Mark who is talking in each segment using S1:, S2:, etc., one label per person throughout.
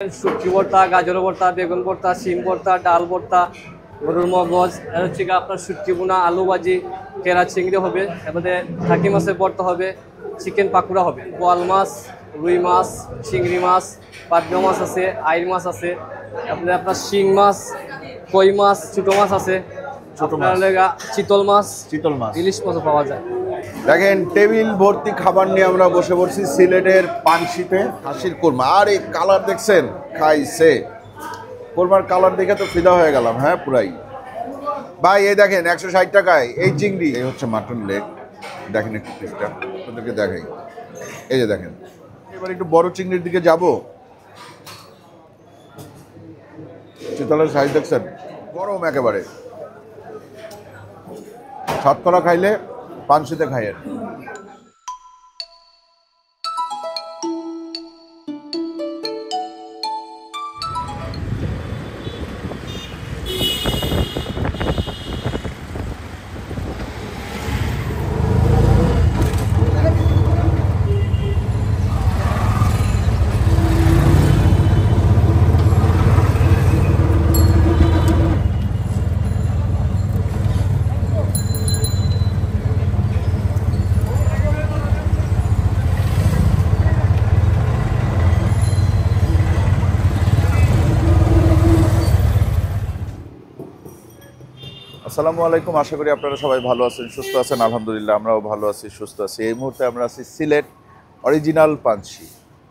S1: শুটকি ভর্তা, গাজর ভর্তা, বেগুন ভর্তা, শিম ভর্তা, ডাল ভর্তা, গরুর মগজ, আর হচ্ছে আপনার শুটকি বোনা, আলু ভাজি, কেরা চিংড়ি হবে, এবারে টাকি মাছের ভর্তা হবে, চিকেন পাকুড়া হবে, বোয়াল মাছ, রুই মাছ, চিংড়ি মাছ, পাবদা মাছ আছে, আইর মাছ আছে, আপনার শিং মাছ, কই মাছ, ছোটো মাছ আছে, চিতল মাছ, ইলিশ মাছও পাওয়া যায়।
S2: দেখেন টেবিল ভর্তি খাবার নিয়ে আমরা বসে পড়ছি সিলেটের পানশিতে হাসির কোরমা। আর এই কালার দেখছেন, খাইছে কোরমার কালার দেখে তো ফিদা হয়ে গেলাম। হ্যাঁ পুরাই ভাই। এই দেখেন 160 টাকায় এই চিংড়ি। এই হচ্ছে মাটন লেগ, দেখেন একটু পিসটা আপনাদেরকে দেখাই। এই যে দেখেন, এবার একটু বড় চিংড়ির দিকে যাব। চিতলের সাইজ দেখছেন, গরম একেবারে। সাতকরা খাইলে পানশিতে খাইয়েন। আসসালামু আলাইকুম, আশা করি আপনারা সবাই ভালো আছেন, সুস্থ আছেন। আলহামদুলিল্লাহ আমরাও ভালো আছি, সুস্থ আছি। এই মুহূর্তে আমরা আছি সিলেট অরিজিনাল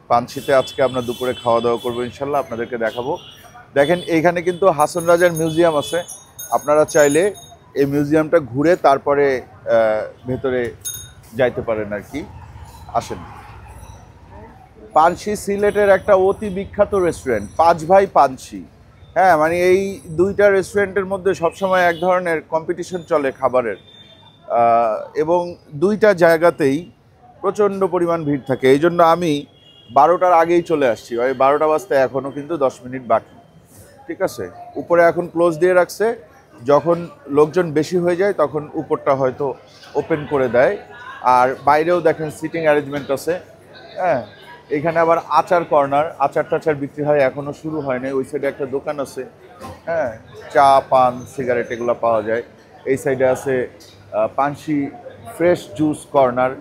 S2: পানশিতে। আজকে আমরা দুপুরে খাওয়া দাওয়া করবো ইনশাল্লাহ, আপনাদেরকে দেখাবো। দেখেন এইখানে কিন্তু হাসন রাজার মিউজিয়াম আছে। আপনারা চাইলে এই মিউজিয়ামটা ঘুরে তারপরে ভেতরে যাইতে পারেন আর কি। আসেন। পানশি সিলেটের একটা অতি বিখ্যাত রেস্টুরেন্ট, পাঁচ ভাই পানশি। হ্যাঁ, মানে এই দুইটা রেস্টুরেন্টের মধ্যে সবসময় এক ধরনের কম্পিটিশন চলে খাবারের, এবং দুইটা জায়গাতেই প্রচণ্ড পরিমাণ ভিড় থাকে। এই জন্য আমি 12টার আগেই চলে আসছি। ওই 12টা বাজতে এখনও কিন্তু 10 মিনিট বাকি। ঠিক আছে, উপরে এখন ক্লোজ দিয়ে রাখছে। যখন লোকজন বেশি হয়ে যায় তখন উপরটা হয়তো ওপেন করে দেয়। আর বাইরেও দেখেন সিটিং অ্যারেঞ্জমেন্ট আছে। হ্যাঁ, এখানে আবার আচার কর্নার, আচার টাচার বিক্রি হয়, এখনও শুরু হয় না। ওই সাইডে একটা দোকান আছে, হ্যাঁ, চা পান সিগারেট এগুলো পাওয়া যায়। এই সাইডে আছে পানশি ফ্রেশ জুস কর্নার,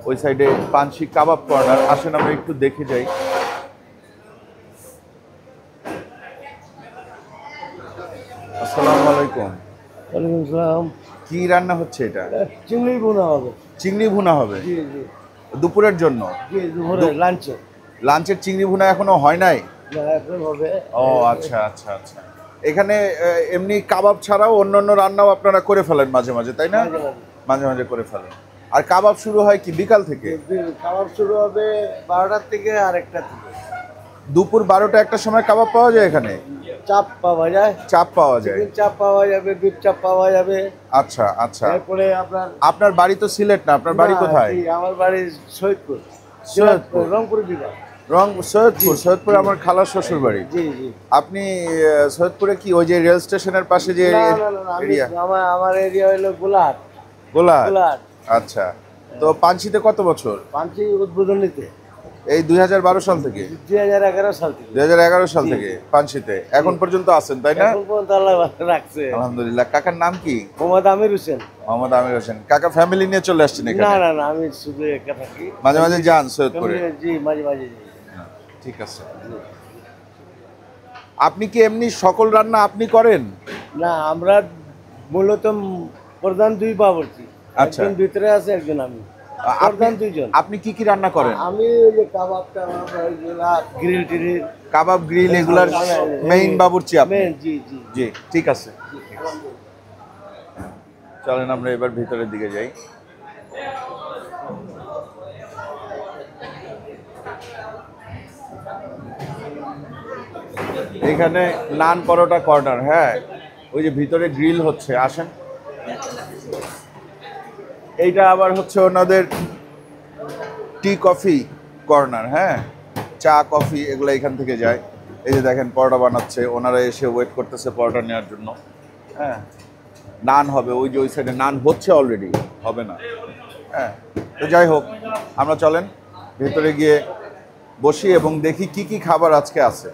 S2: ওই সাইডে পানশি কাবাব কর্নার। আসেন আমরা একটু দেখে যাই। আসসালামু আলাইকুম।
S3: ওয়ালাইকুম আসসালাম।
S2: কি রান্না হচ্ছে এটা?
S3: চিংড়ি ভুনা হবে।
S2: চিংড়ি ভুনা হবে
S3: জি জি।
S2: দুপুরের জন্য?
S3: জি, দুপুরে লাঞ্চে।
S2: লাঞ্চের চিংড়ি ভুনা এখনো হয় নাই?
S3: না, এখন হবে।
S2: ও আচ্ছা আচ্ছা আচ্ছা। এখানে এমনি কাবাব ছাড়াও অন্যান্য রান্নাও আপনারা করে ফেলেন মাঝে মাঝে, তাই না? মাঝে মাঝে করে ফেলেন। আর কাবাব শুরু হয় কি বিকাল থেকে?
S3: খাবার শুরু হবে 12টার থেকে আর 1টা থেকে।
S2: দুপুর 12টা 1টার সময় কাবাব পাওয়া যায় এখানে?
S3: চাপ পাওয়া যায়।
S2: চাপ পাওয়া যায়,
S3: চাপ পাওয়া যাবে, বিফ চাপ পাওয়া যাবে।
S2: আচ্ছা আচ্ছা।
S3: তারপরে
S2: আপনার বাড়ি তো সিলেট না, আপনার বাড়ি কোথায়?
S3: আমার বাড়ি সৈয়দপুর, রংপুর বিভাগ।
S2: সৈয়দপুর আমার খালার শ্বশুর বাড়ি।
S3: জি জি।
S2: আপনি সৈয়দপুরে কি ওই যে রেল স্টেশনের পাশে যে এরিয়া?
S3: আমার এরিয়া হলো গোলাহাট।
S2: গোলাহাট। আচ্ছা, তো পানশিতে কত বছর?
S3: পানশি উদ্বোধনীতে
S2: এই 2012 সাল থেকে?
S3: 2011 সাল থেকে।
S2: 2011 সাল থেকে পানশিতে এখন পর্যন্ত আছেন, তাই না?
S3: এখন পর্যন্ত আল্লাহ রাখছে।
S2: আলহামদুলিল্লাহ। কাকার নাম কি?
S3: মোহাম্মদ আমির হোসেন।
S2: মোহাম্মদ আমির হোসেন। কাকা ফ্যামিলি নিয়ে চলে আসছেন এখানে?
S3: না না না, আমি শুধু একা থাকি।
S2: মাঝে মাঝে যান সৈয়দপুরে?
S3: জি, মাঝে মাঝে যাই।
S2: ঠিক আছে। আপনি কি এমনি সকল রান্না আপনি করেন?
S3: না, আমরা মূলত প্রধান দুই বাবুর্চি।
S2: আচ্ছা।
S3: একজন ভিতরে আছে, একজন আমি। প্রধান দুইজন।
S2: আপনি কি কি রান্না করেন?
S3: আমি ওই যে কাবাব টাবাব, গ্রিল টিরিল,
S2: কাবাব গ্রিল এগুলার মেইন বাবুর্চি আপনি?
S3: জি জি
S2: জি, ঠিক আছে। চলেন আমরা এবার ভিতরের দিকে যাই। এখানে নান পরোটা কর্নার। হ্যাঁ, ওই যে ভিতরে গ্রিল হচ্ছে, আসেন। এইটা আবার হচ্ছে ওনাদের টি কফি কর্নার। হ্যাঁ, চা কফি এগুলো এখান থেকে যায়। এই যে দেখেন পরোটা বানাচ্ছে, ওনারা এসে ওয়েট করতেছে পরোটা নেওয়ার জন্য। হ্যাঁ, নান হবে ওই যে ওই সাইডে, নান হচ্ছে অলরেডি, হবে না। হ্যাঁ, তো যাই হোক, আমরা চলেন ভেতরে গিয়ে বসি এবং দেখি কি কি খাবার আজকে আছে।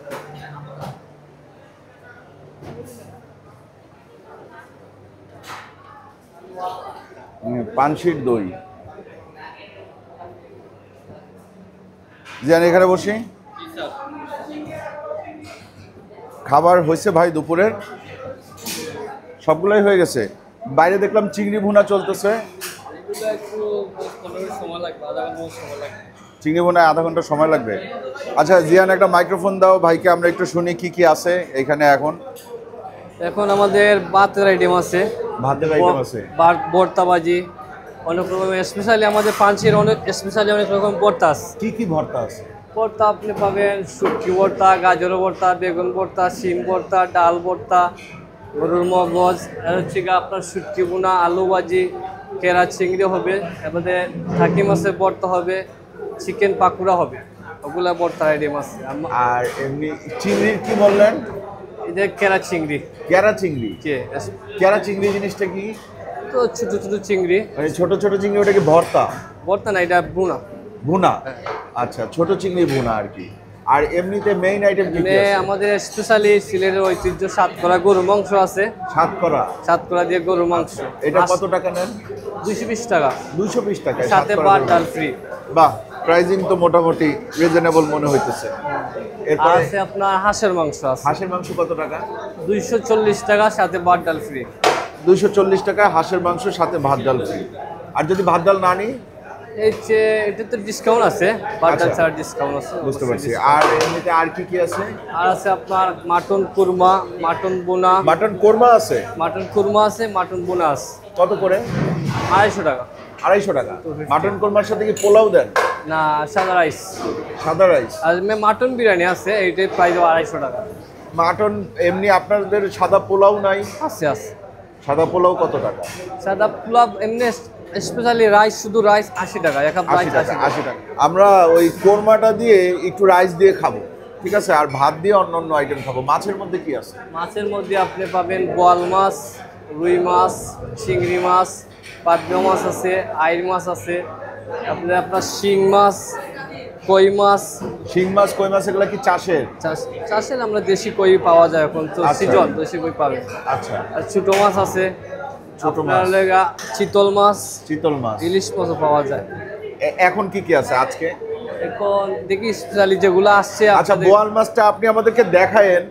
S2: পানশির দই। জিয়ান এখানে বসি। খাবার হয়েছে ভাই দুপুরের? সবগুলোই হয়ে গেছে। বাইরে দেখলাম চিংড়ি ভুনা চলতেছে। চিংড়ি ভুনায় আধা ঘন্টা সময় লাগবে। আচ্ছা জিয়ান, একটা মাইক্রোফোন দাও ভাইকে, আমরা একটু শুনি কি কি আছে এখানে এখন।
S1: এখন আমাদের ভাতের আইটেম আছে,
S2: ভাতের আইটেম আছে,
S1: ভর্তা ভাজি, অনেক রকম স্পেশালি আমাদের পাঞ্চির অনেক স্পেশালি অনেক রকম ভর্তা আছে।
S2: কি ভর্তা আছে?
S1: ভর্তা আপনি পাবেন শুটকি ভর্তা, গাজর ভর্তা, বেগুন ভর্তা, শিম ভর্তা, ডাল ভর্তা, গরুর মগজ, আর হচ্ছে আপনার শুটকি বোনা, আলু ভাজি, কেরা চিংড়ি হবে, এবারে ঢাকি মাছের ভর্তা হবে, চিকেন পাকুড়া হবে, ওগুলা ভর্তা আইটেম আছে।
S2: আর এমনি চিংড়ির কি বললেন?
S1: এটা কেরা চিংড়ি।
S2: কেরা চিংড়ি? কেরা চিংড়ি জিনিসটা কি?
S1: তো ছোট ছোট চিংড়ি,
S2: মানে ছোট ছোট চিংড়ি, ওটা কি ভর্তা?
S1: ভর্তা না, এটা বুনা।
S2: ভুনা? আচ্ছা, ছোট চিংড়ি ভুনা আর কি। আর এমনিতে মেইন আইটেম কি আছে?
S1: আমাদের স্পেশালি সিলেটের ঐতিহ্য সাতকরা গরুর মাংস আছে। সাতকরা দিয়ে গরুর মাংস।
S2: এটা কত টাকা নেন?
S1: 220 টাকা।
S2: 220 টাকা,
S1: সাথে ভাত ডাল ফ্রি।
S2: বাহ, প্রাইজিং তো মোটামুটি রিজনেবল মনে হইতেছে।
S1: এরপর আছে আপনার হাঁসের মাংস আছে।
S2: হাঁসের মাংস কত টাকা?
S1: 240 টাকা, সাথে ভাত ডাল ফ্রি।
S2: 240 টাকা হাঁসের মাংস, সাথে ভাত ডাল ফ্রি। আর যদি ভাত ডাল না নিই?
S1: এটা তো ডিসকাউন্ট আছে, ভাত ডাল ছাড়া ডিসকাউন্ট আছে।
S2: বুঝতে পারছি। আর এমনিতে আর কি কি আছে?
S1: আর আছে আপনার মাটন কুরমা, মাটন বোনা।
S2: মাটন কোরমা আছে?
S1: মাটন কুরমা আছে, মাটন বোনা আছে।
S2: কত করে?
S1: 250 টাকা।
S2: 250 টাকা। মাটন কোরমার সাথে কি পোলাও দেন?
S1: না, সাদা রাইস।
S2: সাদা রাইস।
S1: আর মাটন বিরিয়ানি আছে, এইটার প্রাইস 250 টাকা।
S2: মাটন এমনি আপনাদের সাদা পোলাও নাই?
S1: আছে।
S2: সাদা পোলাও কত টাকা?
S1: সাদা পোলাও এমনি স্পেশালি রাইস, শুধু রাইস 80 টাকা। এক কাপ রাইস
S2: 80 টাকা। আমরা ওই কোরমাটা দিয়ে একটু রাইস দিয়ে খাবো, ঠিক আছে? আর ভাত দিয়ে অন্য আইটেম খাবো। মাছের মধ্যে কি আছে?
S1: মাছের মধ্যে আপনি পাবেন বোয়াল মাছ, রুই মাছ, চিংড়ি মাছ, পাবদা মাছ আছে, আইর মাছ আছে, আপনার শিং মাছ, কই মাছ।
S2: শিং মাছ, কই মাছ এগুলো কি চাষের?
S1: চাষের আমরা দেশি কই পাওয়া যায় এখন তো, সিজন দেশি কই পাবেন।
S2: আচ্ছা।
S1: আর ছোট মাছ আছে,
S2: ছোট মাছ,
S1: চিতল মাছ, ইলিশ মাছও পাওয়া যায়।
S2: এখন কি কি আছে আজকে?
S1: এখন দেখি স্পেশালি যেগুলো আসছে।
S2: আচ্ছা, বোয়াল মাছটা আপনি আমাদেরকে দেখায়েন,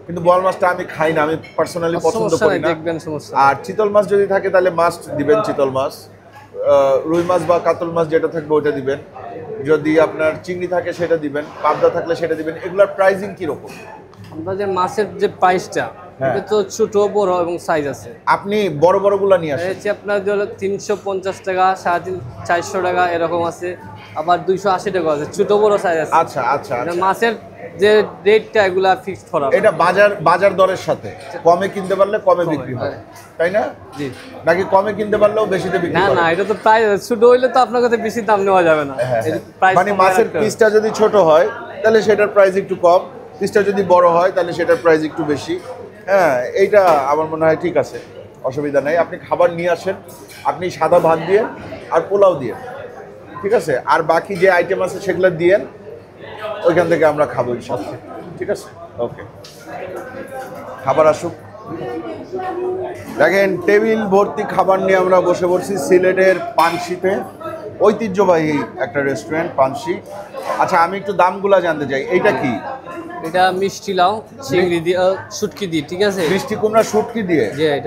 S2: কিন্তু বোয়াল মাছটা আমি খাই না, আমি পার্সোনালি পছন্দ করি না।
S1: দেখবেন সমস্যা।
S2: আর চিতল মাছ যদি থাকে তাহলে মাছ দিবেন, চিতল মাছ। রুই মাছ বা কাতল মাছ যেটা থাকবে ওইটা দিবেন। যদি আপনার চিংড়ি থাকে সেটা দিবেন, পাবদা থাকলে সেটা দিবেন। এগুলোর প্রাইসিং কি রকম?
S1: আমাদের মাছের যে প্রাইসটা, এটা তো ছোট বড় এবং সাইজ আছে।
S2: আপনি বড়গুলা নিয়ে আসেন।
S1: আপনার 350 টাকা, 450 টাকা এরকম আছে, আবার 280 টাকা আছে, ছোট বড় সাইজ আছে।
S2: আচ্ছা।
S1: মাছের যে রেটটা এগুলা ফিক্সড করা,
S2: এটা বাজার দরের সাথে কমে কিনতে পারলে কমে বিক্রি হয়, তাই না?
S1: জি।
S2: নাকি কমে কিনতে পারলেও বেশিতে বিক্রি হয়?
S1: না, এটা তো প্রাইস ছোট হইলে তো আপনার কাছে বেশি দাম নেওয়া যাবে না।
S2: মানে মাছের পিসটা যদি ছোট হয় তাহলে সেটার প্রাইস একটু কম, পিসটা যদি বড় হয় তাহলে সেটার প্রাইস একটু বেশি। হ্যাঁ, এইটা আমার মনে হয় ঠিক আছে, অসুবিধা নেই। আপনি খাবার নিয়ে আসেন, আপনি সাদা ভাত দিয়ে আর পোলাও দিয়ে, ঠিক আছে? আর বাকি যে আইটেম আছে সেগুলো দিয়েন, ওইখান থেকে আমরা খাবো ইনশাআল্লাহ, ঠিক আছে? ওকে, খাবার আসুক। দেখেন, টেবিল ভর্তি খাবার নিয়ে আমরা বসে পড়ছি সিলেটের পানশিতে, ঐতিহ্যবাহী একটা রেস্টুরেন্ট পানশি। আচ্ছা, আমি একটু দামগুলা জানতে চাই। এইটা কি?
S1: এটা মিষ্টি লাউ চিংড়ি দিয়ে, শুটকি দিয়ে, ঠিক আছে?
S2: মিষ্টি কুমড়া শুটকি দিয়ে।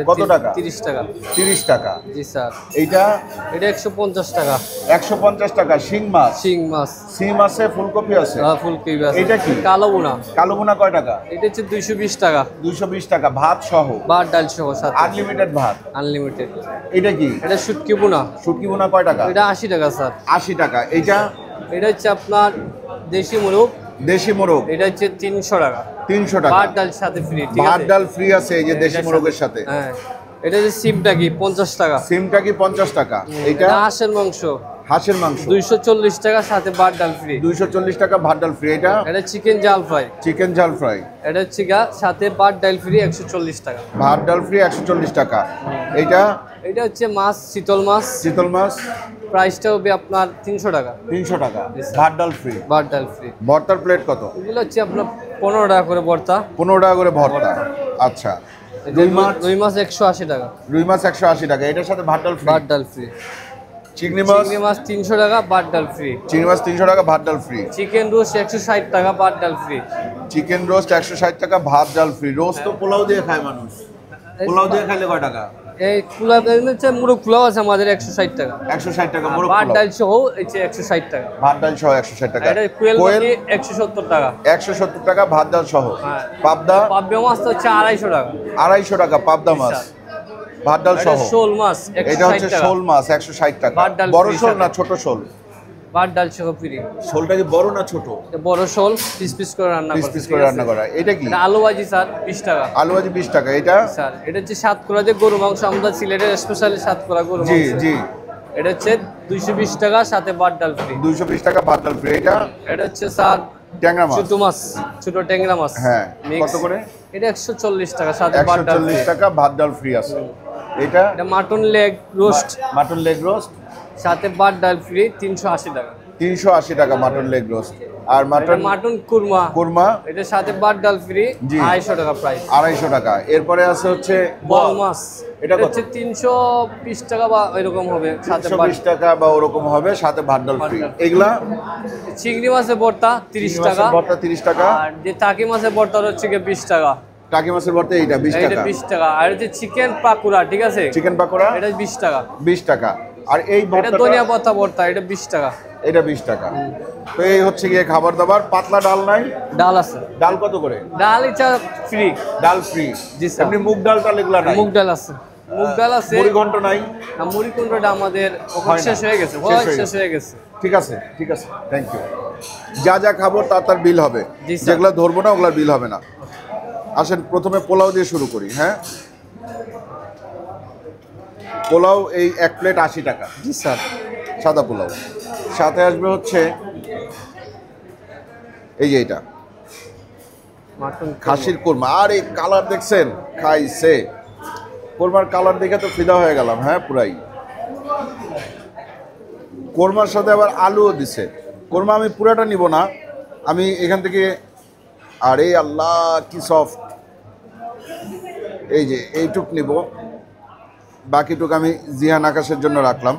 S2: কত টাকা?
S1: 30 টাকা।
S2: 30 টাকা।
S1: জি স্যার।
S2: এটা
S1: 150 টাকা।
S2: 150 টাকা। শিং মাছ? শিং মাছে ফুলকপি আছে?
S1: হ্যাঁ, ফুলকপি আছে।
S2: এটা কি?
S1: কালো বোনা।
S2: কালো বোনা কয় টাকা?
S1: এটা হচ্ছে 220 টাকা।
S2: 220 টাকা। ভাত সহ?
S1: ভাত ডাল সহ, সাথে
S2: আনলিমিটেড ভাত?
S1: আনলিমিটেড।
S2: এটা কি?
S1: এটা শুটকি বোনা।
S2: শুটকি বোনা কয় টাকা?
S1: এটা 80 টাকা স্যার।
S2: 80 টাকা। এটা
S1: হচ্ছে আপনার দেশি মোরগ।
S2: দেশি মোরগ?
S1: এটা হচ্ছে 300 টাকা।
S2: 300 টাকা।
S1: ভাত ডাল সাথে ফ্রি, ঠিক আছে?
S2: ভাত ডাল ফ্রি আছে এই যে দেশি মোরগের সাথে।
S1: হ্যাঁ। এটা হচ্ছে সিমটা কি 50 টাকা।
S2: সিমটা কি 50 টাকা। এটা
S1: হাঁসের মাংস।
S2: হাঁসের মাংস
S1: 240 টাকা, সাথে ভাত ডাল ফ্রি।
S2: 240 টাকা, ভাত ডাল ফ্রি। এটা
S1: চিকেন জাল ফ্রাই।
S2: চিকেন জাল ফ্রাই।
S1: এটা হচ্ছে সাথে ভাত ডাল ফ্রি 140 টাকা।
S2: ভাত ডাল ফ্রি 140 টাকা। এটা
S1: হচ্ছে মাছ, চিতল মাছ।
S2: চিতল মাছ
S1: প্রাইসটা হবে আপনার 300 টাকা।
S2: 300 টাকা। ভাত ডাল ফ্রি।
S1: ভাত ডাল ফ্রি।
S2: ভর্তার প্লেট কত?
S1: এগুলো হচ্ছে আপনার 15 টাকা করে ভর্তা।
S2: 15 টাকা করে ভর্তা। আচ্ছা।
S1: রুই মাছ 180 টাকা।
S2: রুই মাছ 180 টাকা। এটার সাথে ভাত ডাল ফ্রি।
S1: ভাত ডাল ফ্রি।
S2: চিংড়ি মাছ,
S1: চিংড়ি মাছ 300 টাকা, ভাত ডাল ফ্রি।
S2: চিংড়ি মাছ 300 টাকা, ভাত ডাল ফ্রি।
S1: চিকেন রোস্ট 160 টাকা, ভাত ডাল ফ্রি।
S2: চিকেন রোস্ট 160 টাকা, ভাত ডাল ফ্রি। রোস্ট তো পোলাও দিয়ে খায় মানুষ, পোলাও দিয়ে খাইলে কয় টাকা?
S1: এই পোলাও হচ্ছে মুরগ পোলাও আছে আমাদের 160 টাকা।
S2: 160 টাকা মোরগ
S1: ভাত
S2: পোলাও।
S1: ডাল সহ হচ্ছে 160 টাকা।
S2: ভাত ডাল সহ 160 টাকা।
S1: এটা কোয়েল
S2: কোয়েল
S1: মুরগি 170 টাকা।
S2: 170 টাকা, ভাত ডাল সহ।
S1: হ্যাঁ।
S2: পাবদা
S1: পাবদা মাছ তো হচ্ছে 250 টাকা।
S2: 250 টাকা পাবদা মাছ, ভাত ডাল
S1: এটা
S2: সহ।
S1: শোল মাছ
S2: এটা
S1: 160
S2: হচ্ছে
S1: টাকা।
S2: শোল মাছ 160 টাকা।
S1: ভাত ডাল
S2: বড়
S1: free
S2: শোল
S1: সাথে।
S2: না ছোট শোল?
S1: ভাত ডাল সহ ফ্রি।
S2: শোলটা কি বড় না ছোট?
S1: এটা বড় শোল পিস পিস করে রান্না
S2: পিস
S1: করতে,
S2: পিস
S1: ঠিক
S2: করে
S1: আছে?
S2: রান্না করা। এটা কি?
S1: এটা আলু ভাজি স্যার 20 টাকা।
S2: আলু ভাজি 20 টাকা। এটা
S1: স্যার এটা হচ্ছে সাতকরা যে গরু মাংস, আমরা সিলেটের স্পেশালি সাতকরা গরু
S2: জি
S1: মাংস।
S2: জি,
S1: এটা হচ্ছে 220 টাকা, সাথে ভাত ডাল ফ্রি।
S2: 220 টাকা, ভাত ডাল ফ্রি। এটা
S1: এটা হচ্ছে স্যার
S2: ট্যাংরা মাছ।
S1: ছোট মাছ, ছোট ট্যাংরা মাছ।
S2: হ্যাঁ,
S1: mix।
S2: কত করে?
S1: এটা 140 টাকা, সাথে ভাত ডাল ফ্রি।
S2: 140 টাকা, ভাত ডাল ফ্রি আছে। এটা
S1: এটা mutton leg roast,
S2: mutton leg roast
S1: সাথে ভাত ডাল ফ্রি 380 টাকা।
S2: 380 টাকা মাটন লেগ রোস্ট। আর
S1: এটা
S2: মাটন
S1: মাটন কুরমা,
S2: কুরমা
S1: এটার সাথে ভাত ডাল ফ্রি
S2: জি।
S1: 250 টাকা প্রাইস।
S2: 250 টাকা। এরপরে আছে হচ্ছে
S1: বল মাছ,
S2: এটা
S1: এটা
S2: কত?
S1: হচ্ছে 320 টাকা বা এরকম হবে, সাথে ভাত।
S2: 320 টাকা বা ওরকম হবে, সাথে ভাত ডাল ফ্রি।
S1: ভাত ডাল।
S2: এগুলা
S1: চিংড়ি মাছের ভর্তা 30 টাকা,
S2: ভর্তা 30 টাকা।
S1: আর যে টাকি মাছের ভর্তা হচ্ছে গিয়ে 20 টাকা।
S2: টাকি মাছের ভর্তা এইটা 20
S1: এটা
S2: টাকা।
S1: 20 টাকা। আর হচ্ছে চিকেন পাকুড়া, ঠিক আছে,
S2: চিকেন পাকোড়া
S1: এটা 20 টাকা।
S2: 20 টাকা। আর এই
S1: এটা
S2: ভর্তাটা
S1: ধনিয়া পাতা ভর্তা, এটা 20 টাকা।
S2: এটা 20 টাকা। তো এই হচ্ছে গিয়ে খাবার দাবার। পাতলা ডাল নাই?
S1: ডাল আছে,
S2: ডাল কত করে?
S1: ডাল এটা ফ্রি।
S2: ডাল ফ্রি।
S1: জি স্যার।
S2: এমনি মুগ ডাল টাল এগুলা নাই?
S1: মুগ ডাল আছে, মুগ ডাল আছে।
S2: মুড়ি ঘন্ট নাই?
S1: আর মুড়ি কুমড়োটা আমাদের
S2: হয় না।
S1: শেষ হয়ে গেছে, শেষ হয়ে গেছে।
S2: ঠিক আছে, ঠিক আছে, থ্যাংক ইউ। যা যা খাবো তার বিল হবে।
S1: জি স্যার।
S2: যেগুলো ধরবো না ওগুলার বিল হবে না। আসেন প্রথমে পোলাও দিয়ে শুরু করি। হ্যাঁ, পোলাও এই 1 প্লেট 80 টাকা।
S1: জি স্যার।
S2: সাদা পোলাও। সাথে আসবে হচ্ছে এই যে এটা
S1: মাটন
S2: খাসির কোরমা। আর এই কালার দেখছেন, খাইছে। কোরমার কালার দেখে তো ফিদা হয়ে গেলাম। হ্যাঁ, পুরাই। কোরমার সাথে আবার আলুও দিছে। কোরমা আমি পুরাটা নিব না, আমি এখান থেকে। আরে আল্লাহ কি সফট! এই যে এইটুক নিব, বাকিটুক আমি জিহান আকাশের জন্য রাখলাম।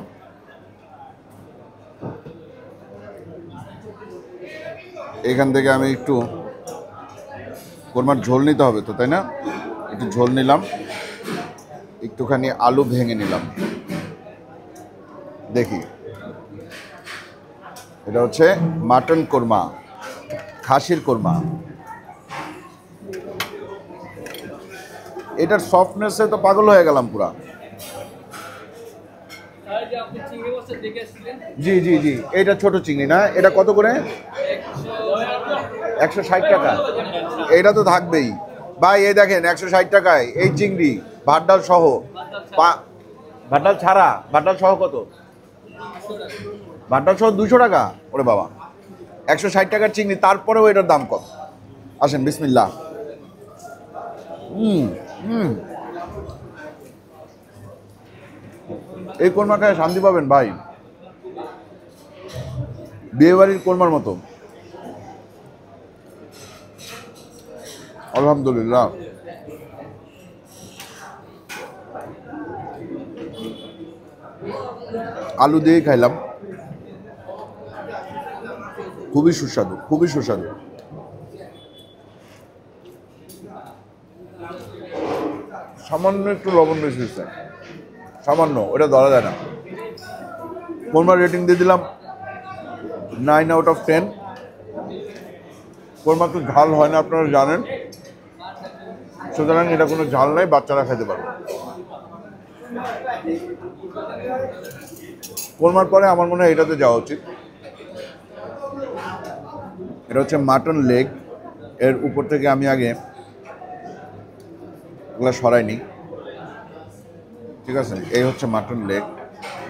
S2: এখান থেকে আমি একটু কোরমার ঝোল নিতে হবে তো, তাই না? একটু ঝোল নিলাম, একটুখানি আলু ভেঙে নিলাম। দেখি, এটা হচ্ছে মাটন কোরমা, খাসির কোরমা। এটার সফটনেসে তো পাগল হয়ে গেলাম পুরা। জি জি জি, এটা ছোট চিংড়ি না? এটা কত করে? 160 টাকা। এটা তো থাকবেই ভাই। এই দেখেন 160 টাকায় এই চিংড়ি, ভাত ডাল সহ। ভাত ডাল ছাড়া, ভাত ডাল সহ কত? ভাত ডাল সহ 200 টাকা। ওরে বাবা, 160 টাকার চিংড়ি, তারপরেও এটার দাম কম। আসেন, বিসমিল্লাহ। এই কোরমা খায় শান্তি পাবেন ভাই, বিয়ে বাড়ির কোরমার মতো। আলহামদুলিল্লাহ। আলু দিয়েই খাইলাম, খুবই সুস্বাদু, খুবই সুস্বাদু। সামান্য একটু লবণ বেশি হয়েছে, সামান্য, ওটা ধরা যায় না। কোরমার রেটিং দিয়ে দিলাম 9/10। কোরমা একটু ঝাল হয় না, আপনারা জানেন, সুতরাং এটা কোনো ঝাল নাই, বাচ্চারা খেতে পারবে। কোরমার পরে আমার মনে হয় এটাতে যাওয়া উচিত। এটা হচ্ছে মাটন লেগ। এর উপর থেকে আমি আগে ওগুলো সরাইনি, ঠিক আছে? এই হচ্ছে মাটন লেগ,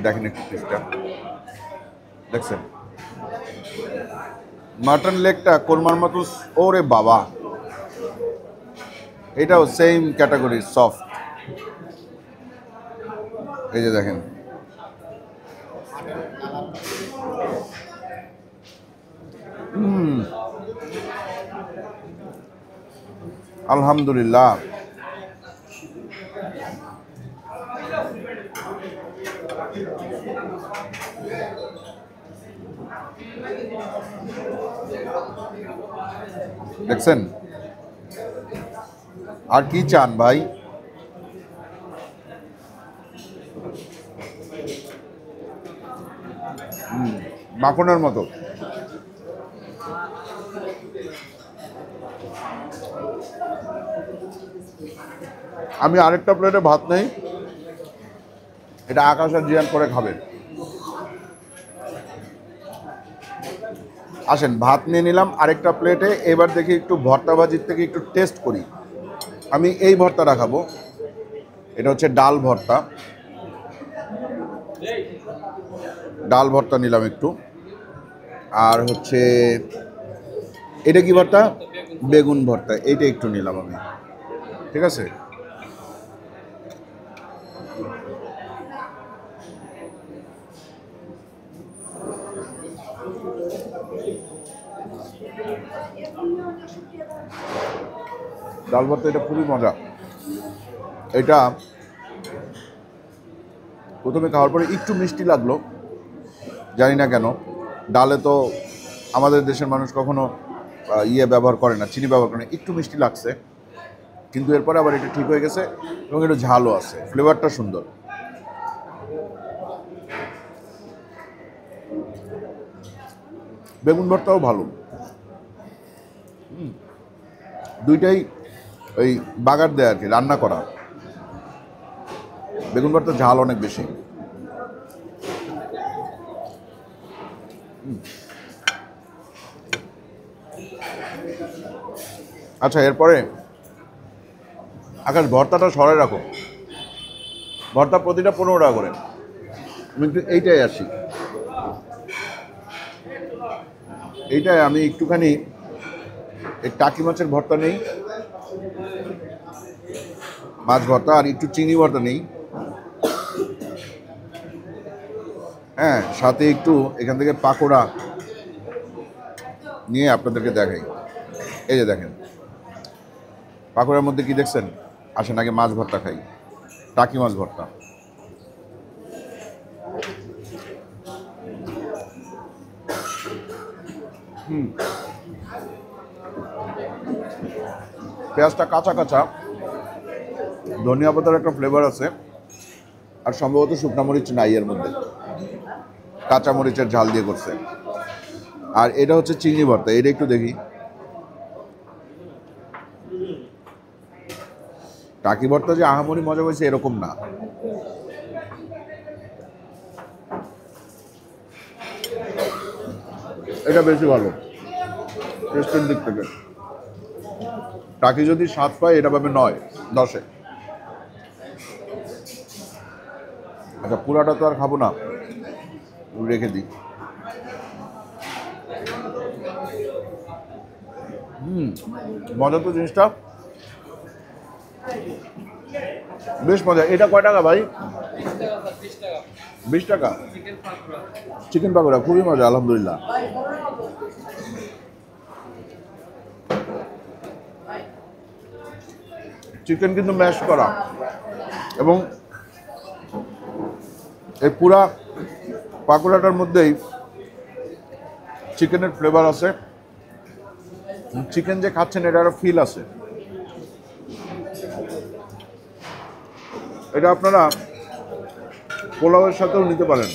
S2: দেখেন একটু পিসটা, দেখছেন? মাটন লেগটা কোরমার মতো। ওরে বাবা, এটাও সেম ক্যাটাগরি, সফট। এই যে দেখেন, আলহামদুলিল্লাহ। দেখছেন? আর কি চান ভাই? মাখনের মতো। আমি আরেকটা প্লেটে ভাত নেই, এটা আকাশ আর জিয়ান করে খাবেন। আসেন, ভাত নিয়ে নিলাম আরেকটা প্লেটে। এবার দেখি একটু ভর্তা ভাজির থেকে একটু টেস্ট করি। আমি এই ভর্তাটা খাবো, এটা হচ্ছে ডাল ভর্তা। ডাল ভর্তা নিলাম একটু। আর হচ্ছে এটা কি ভর্তা? বেগুন ভর্তা, এইটা একটু নিলাম আমি। ঠিক আছে, ডাল ভর্তা এটা খুবই মজা। এটা প্রথমে খাওয়ার পরে একটু মিষ্টি লাগলো, জানি না কেন। ডালে তো আমাদের দেশের মানুষ কখনো ইয়ে ব্যবহার করে না, চিনি ব্যবহার করে না, একটু মিষ্টি লাগছে। কিন্তু এরপরে আবার এটা ঠিক হয়ে গেছে এবং একটু ঝালও আছে, ফ্লেভারটা সুন্দর। বেগুন ভর্তাও ভালো। দুইটাই ওই বাগার দেয় আর কি, রান্না করা। বেগুন ভর্তার ঝাল অনেক বেশি। আচ্ছা, এরপরে আকাশ ভর্তাটা সরাই রাখো। ভর্তা প্রতিটা 15 টাকা করে। আমি একটু এইটাই আসি, এইটাই আমি একটুখানি এই টাকি মাছের ভর্তা নেই, মাছ ভর্তা, আর একটু চিংড়ি ভর্তা নেই। হ্যাঁ, সাথে একটু এখান থেকে পাকোড়া নিয়ে আপনাদেরকে দেখাই। এই যে দেখেন, পাকোড়ার মধ্যে কি দেখছেন? আসেন আগে মাছ ভর্তা খাই, টাকি মাছ ভর্তা। পেঁয়াজটা কাঁচা কাঁচা, ধনিয়া পাতার একটা ফ্লেভার আছে, আর সম্ভবত শুকনা মরিচ নাই এর মধ্যে, কাঁচা মরিচের ঝাল দিয়ে করছে। আর এটা হচ্ছে চিংড়ি ভর্তা, এটা একটু দেখি। টাকি ভর্তা যে আহামরি মজা হয়েছে এরকম না। এটা বেশি ভালো টেস্টের দিক থেকে। টাকি যদি 7 পায়, এটা পাবে 9-10-এ। আচ্ছা, পুরাটা তো আর খাবো না, রেখে দিই। মজা তো জিনিসটা, বেশ মজা। এটা কয় টাকা ভাই? 20 টাকা। চিকেন পাকোড়া খুবই মজা, আলহামদুলিল্লাহ। চিকেন কিন্তু ম্যাশ করা, এবং এই পুরা পাকোড়াটার মধ্যেই চিকেনের ফ্লেভার আছে। চিকেন যে খাচ্ছেন এটা একটা ফিল আছে। এটা আপনারা পোলাওয়ের সাথেও নিতে পারেন।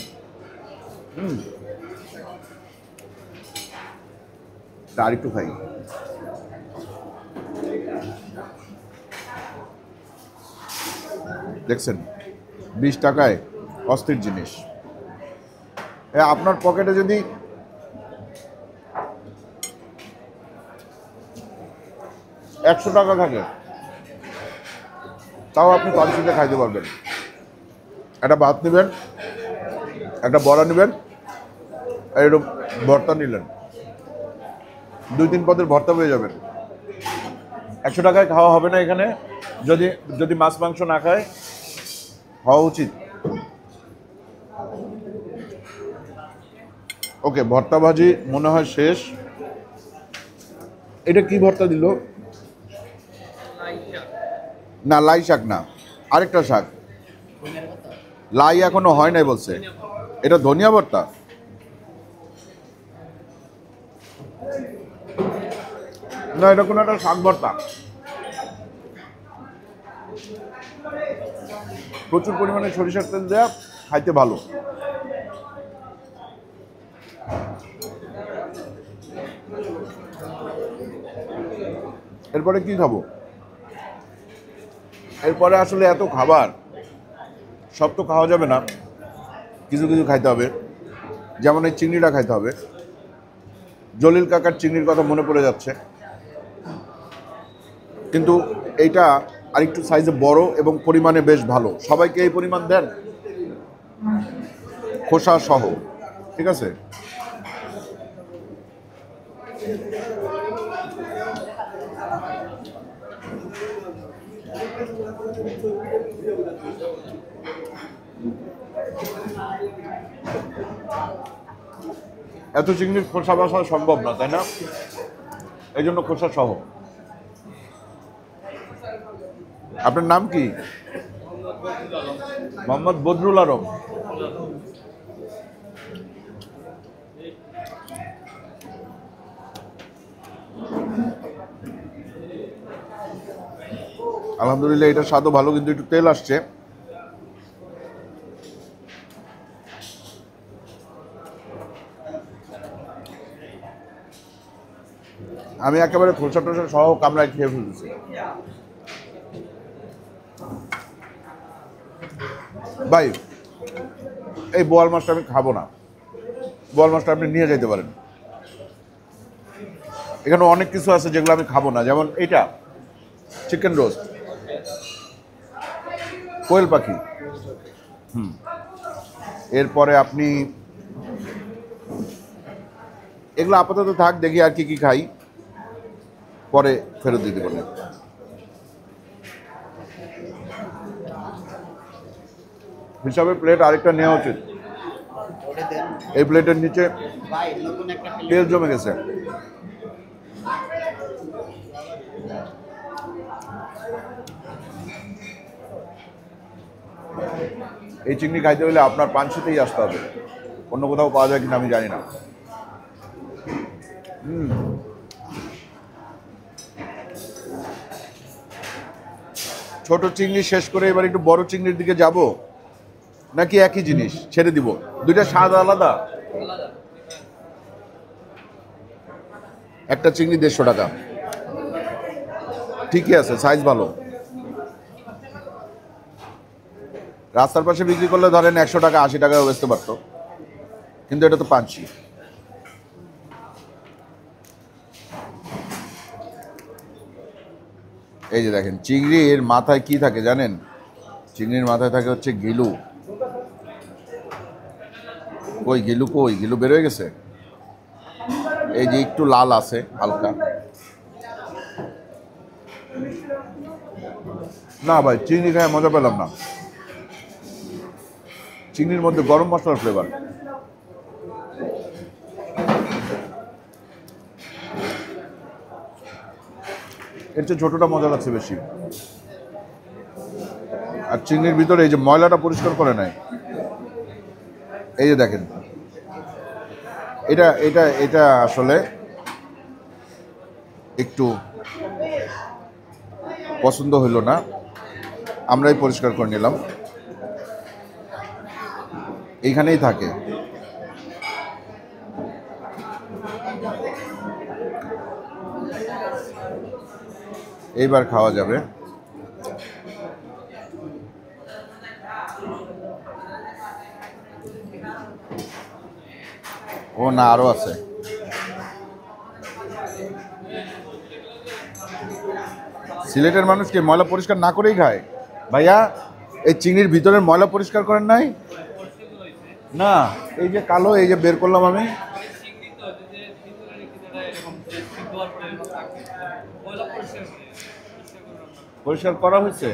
S2: আর একটু খাই। দেখছেন, 20 টাকায় অস্থির জিনিস। আপনার পকেটে যদি 100 টাকা থাকে, তাও আপনি পাঁচশোতে খাইতে পারবেন। একটা ভাত নেবেন, একটা বড়া নেবেন, আর একটু ভর্তা নিলেন, 2-3 পদের ভর্তা পেয়ে যাবেন। 100 টাকায় খাওয়া হবে না এখানে, যদি মাছ মাংস না খায়। হওয়া উচিত। ওকে, ভর্তা ভাজি মনে হয় শেষ। এটা কি ভর্তা দিল? না, লাই শাক না, আরেকটা শাক। লাই এখনো হয় নাই বলছে। এটা ধনিয়া ভর্তা। না, এটা কোনো একটা শাক ভর্তা। প্রচুর পরিমাণে সরিষার তেল দেয়া, খাইতে ভালো। এরপরে কি খাবো? এরপরে আসলে এত খাবার, সব তো খাওয়া যাবে না, কিছু কিছু খাইতে হবে। যেমন এই চিংড়িটা খাইতে হবে। জলিল কাকার চিংড়ির কথা মনে পড়ে যাচ্ছে, কিন্তু এইটা আরেকটু সাইজে বড় এবং পরিমাণে বেশ ভালো। সবাইকে এই পরিমাণ দেন, খোসা সহ, ঠিক আছে? এত চিংড়ির খোসা বাসা সম্ভব না, তাই না? এই জন্য খোসা সহ। আপনার নাম কি? মোহাম্মদ বদরুল আলম। আলহামদুলিল্লাহ, এটা স্বাদও ভালো, কিন্তু একটু তেল আসছে। আমি একেবারে খোসা টোসা সহ কামড়ায় খেয়ে ফেলতেছি। ভাই, এই বোয়াল মাছটা আমি খাবো না। বোয়াল মাছটা আপনি নিয়ে যেতে পারেন। এখানে অনেক কিছু আছে যেগুলো আমি খাবো না, যেমন এইটা চিকেন রোস্ট, কোয়েল পাখি। এরপরে আপনি এগুলো আপাতত থাক, দেখি আর কি কি খাই, পরে ফেরত দিতে পারবেন। হিসাবে প্লেট আরেকটা নেওয়া উচিত। এই প্লেটের নিচে তেল জমে গেছে। এই চিংড়ি খাইতে হলে আপনার পানশিতেই আসতে হবে, অন্য কোথাও পাওয়া যায় কিনা আমি জানি না। ছোট চিংড়ি শেষ করে এবার একটু বড় চিংড়ির দিকে যাব, নাকি একই জিনিস ছেড়ে দিব? দুইটা স্বাদ আলাদা। একটা চিংড়ি 150 টাকা, ঠিকই আছে, সাইজ ভালো। রাস্তার পাশে বিক্রি করলে ধরেন 100 টাকা 80 টাকাও বেচতে পারতো, কিন্তু এটা তো পানশি। এই যে দেখেন, চিংড়ির মাথায় কি থাকে জানেন? চিংড়ির মাথায় থাকে হচ্ছে গিলু। কই গিলু, কই গিলু বের হয়ে গেছে? এই যে একটু লাল আছে হালকা। না ভাই, চিংড়ি খায় মজা পেলাম না। চিংড়ির মধ্যে গরম মশলার ফ্লেভার। এর চেয়ে ছোটটা মজা লাগছে বেশি। আর চিংড়ির ভিতরে এই যে ময়লাটা পরিষ্কার করে নেয়। এই যে দেখেন, এটা এটা এটা আসলে একটু পছন্দ হইল না, আমরাই পরিষ্কার করে নিলাম। এইখানেই থাকে। এইবার খাওয়া যাবে। ও না, আরো আছে। সিলেটের মানুষ কি ময়লা পরিষ্কার না করেই খায়? ভাইয়া, এই চিংড়ির ভিতরের ময়লা পরিষ্কার করেন নাই? না, এই যে কালো, এই যে বের করলাম আমি। পরিষ্কার করা হয়েছে?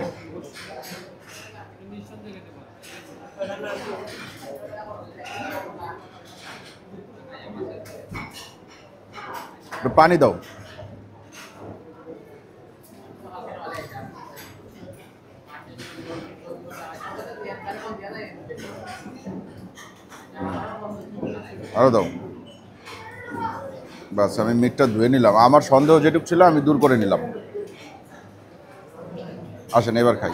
S2: পানি দাও। আরো দাও। বাস আমি মিটটা ধুয়ে নিলাম, আমার সন্দেহ যেটুকু ছিল আমি দূর করে নিলাম। আসেন এবার খাই।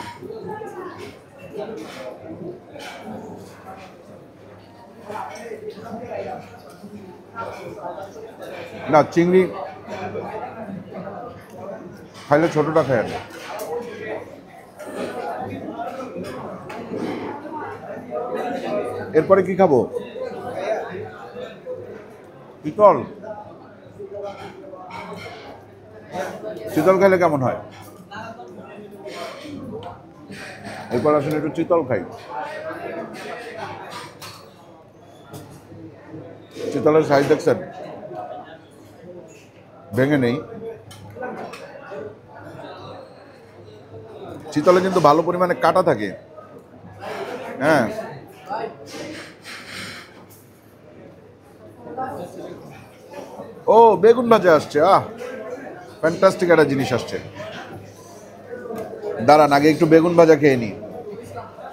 S2: না চিংড়ি খাইলে ছোটটা খাই আর এরপরে কি খাবো? চিতল। চিতল খাইলে কেমন হয়? এরপর আসলে একটু চিতল খাই। চিতলের সাইজ দেখছেন? ভেঙে নেই। চিতলে কিন্তু ভালো পরিমাণে কাটা থাকে। হ্যাঁ, ও বেগুন ভাজা আসছে। ফ্যান্টাস্টিক একটা জিনিস আসছে। দাঁড়ান আগে একটু বেগুন ভাজা খেয়ে নিই।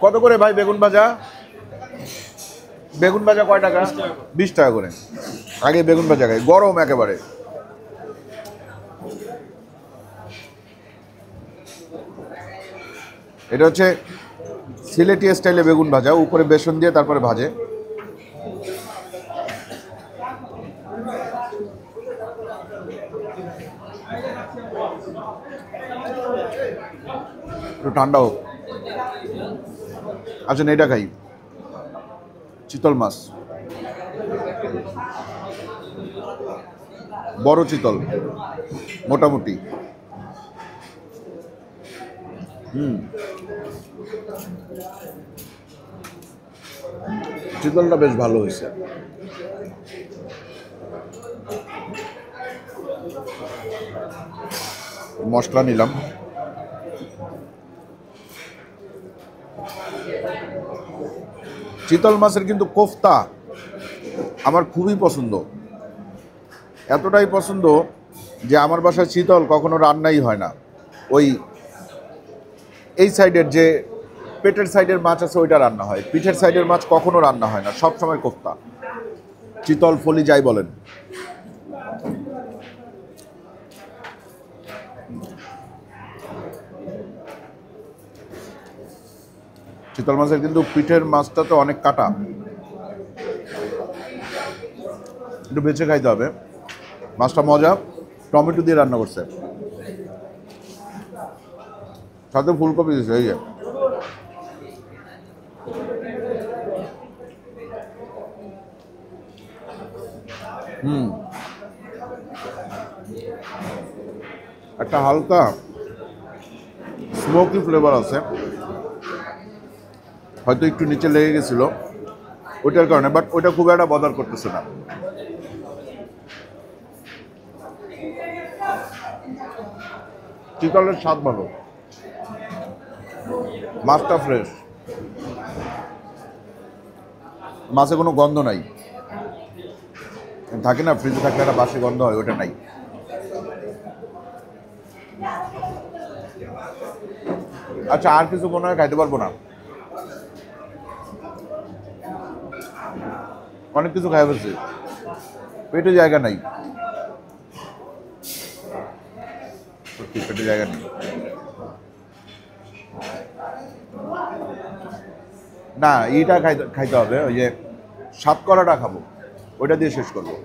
S2: কত করে ভাই বেগুন ভাজা? বেগুন ভাজা কয় টাকা? 20 টাকা করে। আগে বেগুন ভাজা খাই, গরম একেবারে। এটা হচ্ছে সিলেটি স্টাইলে বেগুন ভাজা, উপরে বেসন দিয়ে তারপরে ভাজে। একটু ঠান্ডা হোক। আচ্ছা এটা খাই, চিতল মাছ, বড় চিতল মোটামুটি। চিতলটা বেশ ভালো হয়েছে। মশলা নিলাম। চিতল মাছের কিন্তু কোফতা আমার খুবই পছন্দ, এতটাই পছন্দ যে আমার বাসায় চিতল কখনো রান্নাই হয় না। ওই এই সাইডের যে পেটের সাইডের মাছ আছে ওইটা রান্না হয়, পিঠের সাইডের মাছ কখনো রান্না হয় না, সব সময় কোফতা। চিতল ফলি যাই বলেন। চিতল মাছের কিন্তু পিঠের মাছটা তো অনেক কাটা, একটু বেছে খাইতে হবে। মাছটা মজা, টমেটো দিয়ে রান্না করছে, সাথে ফুলকপি দিচ্ছে। এই যে একটা হালকা স্মোকি ফ্লেভার আছে, হয়তো একটু নিচে লেগে গেছিল ওইটার কারণে, বাট ওইটা খুব একটা বদার করতেছে না। চিতলের স্বাদ ভালো, মাছটা ফ্রেশ, মাছে কোনো গন্ধ নাই। থাকে না ফ্রিজে থাকলে একটা বাসি গন্ধ হয়, ওটা নাই। আচ্ছা আর কিছু মনে হয় খাইতে পারবো না, অনেক কিছু খাই ফেলছি, পেটে জায়গা নাই, সত্যি পেটে জায়গা নেই। না এইটা খাইতে হবে, ওই যে সাতকরাটা খাবো, ওইটা দিয়ে শেষ করবো।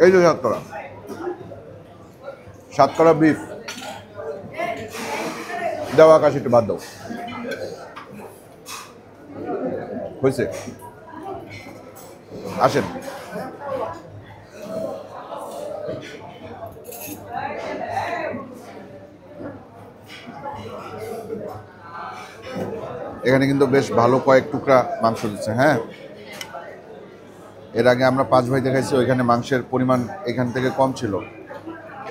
S2: এই যে সাতকরা, সাতকরা বিফ দেওয়া, আকাশ একটু বাদ দাও, হয়েছে। আসেন এখানে কিন্তু বেশ ভালো কয়েক টুকরা মাংস দিচ্ছে। হ্যাঁ, এর আগে আমরা 5 ভাই দেখাইছি, ওইখানে মাংসের পরিমাণ এখান থেকে কম ছিল।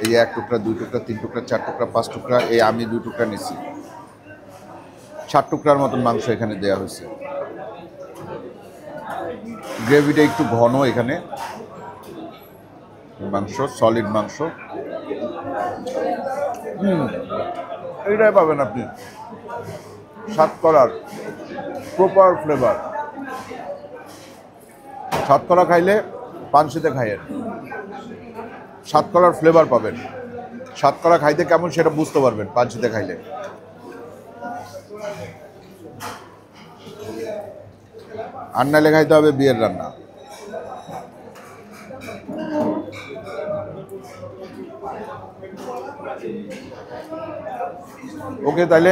S2: এই 1 টুকরা, 2 টুকরা, 3 টুকরা, 4 টুকরা, 5 টুকরা, এই আমি 2 টুকরা নিছি। 7 টুকরার মতন মাংস এখানে দেয়া হয়েছে। গ্রেভিটা একটু ঘন এখানে, মাংস সলিড মাংস। এইটাই পাবেন আপনি সাতকরার প্রপার ফ্লেভার। সাতকরা খাইলে পানশিতে খাইয়েন, সাতকরার ফ্লেভার পাবেন। সাতকরা খাইতে কেমন সেটা বুঝতে পারবেন পানশিতে খাইলে। আর নাইলে খাইতে হবে বিয়ের রান্না। ওকে, তাইলে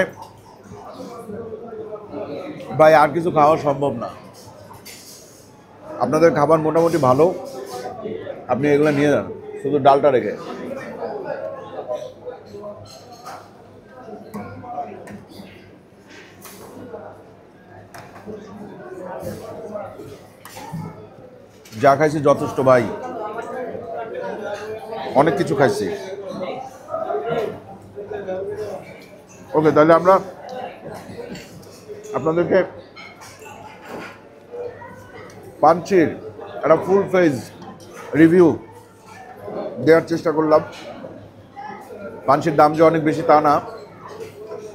S2: ভাই আর কিছু খাওয়া সম্ভব না। আপনাদের খাবার মোটামুটি ভালো, আপনি এগুলো নিয়ে যান, শুধু ডালটা রেখে। যা খাইছি যথেষ্ট ভাই, অনেক কিছু খাইছি। ওকে, তাহলে আমরা আপনাদেরকে পানচির একটা ফুল ফেজ রিভিউ দেওয়ার চেষ্টা করলাম। পানচির দাম যে অনেক বেশি তা না,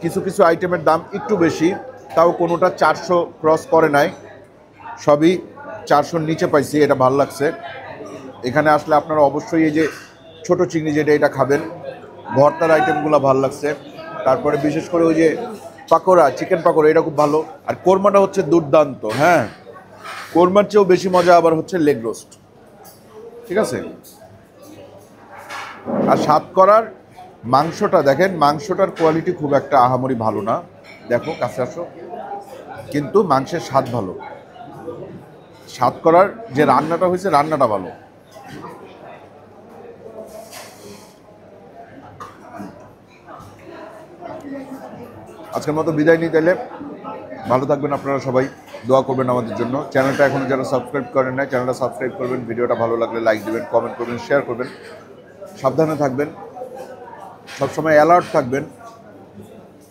S2: কিছু কিছু আইটেমের দাম একটু বেশি, তাও কোনোটা 400 ক্রস করে নাই, সবই 400-র নিচে পাইছি, এটা ভালো লাগছে। এখানে আসলে আপনারা অবশ্যই এই যে ছোট চিংড়ি যেটা এটা খাবেন, ভর্তার আইটেমগুলো ভালো লাগছে। তারপরে বিশেষ করে ওই যে পাকোড়া, চিকেন পাকোড়া, এটা খুব ভালো। আর কোরমাটা হচ্ছে দুর্দান্ত। হ্যাঁ, কোরমার চেয়েও বেশি মজা আবার হচ্ছে লেগ রোস্ট, ঠিক আছে। আর সাতকরার মাংসটা দেখেন, মাংসটার কোয়ালিটি খুব একটা আহামরি ভালো না, দেখো কাছে আসো, কিন্তু মাংসের স্বাদ ভালো। সাতকরার যে রান্নাটা হয়েছে, রান্নাটা ভালো। আজকের মতো বিদায় নিই তাইলে। ভালো থাকবেন আপনারা সবাই, দোয়া করবেন আমাদের জন্য। চ্যানেলটা এখনো যারা সাবস্ক্রাইব করেন না, চ্যানেলটা সাবস্ক্রাইব করবেন। ভিডিওটা ভালো লাগলে লাইক দিবেন, কমেন্ট করবেন, শেয়ার করবেন। সাবধানে থাকবেন, সবসময় অ্যালার্ট থাকবেন,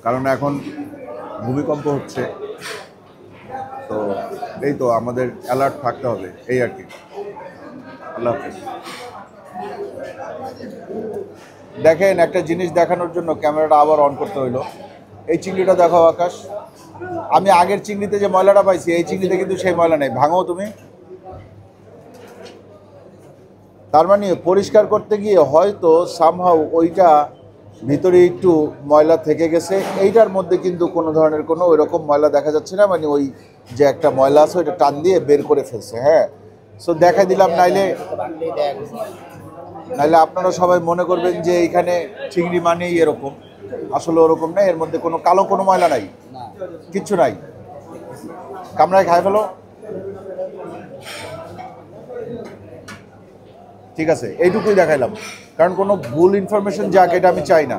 S2: কারণ এখন ভূমিকম্প হচ্ছে, তো এই তো আমাদের অ্যালার্ট থাকতে হবে, এই আর কি। আল্লাহ হাফেজ। দেখেন, একটা জিনিস দেখানোর জন্য ক্যামেরাটা আবার অন করতে হইলো। এই চিংড়িটা দেখাও আকাশ। আমি আগের চিংড়িতে যে ময়লাটা পাইছি, এই চিংড়িতে কিন্তু সেই ময়লা নেই। ভাঙো তুমি। তার মানে পরিষ্কার করতে গিয়ে হয়তো সামহাউ ওইটা ভিতরে একটু ময়লা থেকে গেছে, এইটার মধ্যে কিন্তু কোনো ধরনের কোনো ওইরকম ময়লা দেখা যাচ্ছে না, মানে ওই যে একটা ময়লা আছে ওইটা টান দিয়ে বের করে ফেলছে। হ্যাঁ, সো দেখা দিলাম, নাইলে আপনারা সবাই মনে করবেন যে এইখানে চিংড়ি মানেই এরকম। আসলে ওরকম না, এর মধ্যে কোনো কালো কোনো ময়লা নাই, কিচ্ছু নাই। কামড়ায় খায় ফেলো। ঠিক আছে, এইটুকুই দেখাইলাম, কারণ কোনো ভুল ইনফরমেশন যাক এটা আমি চাই না।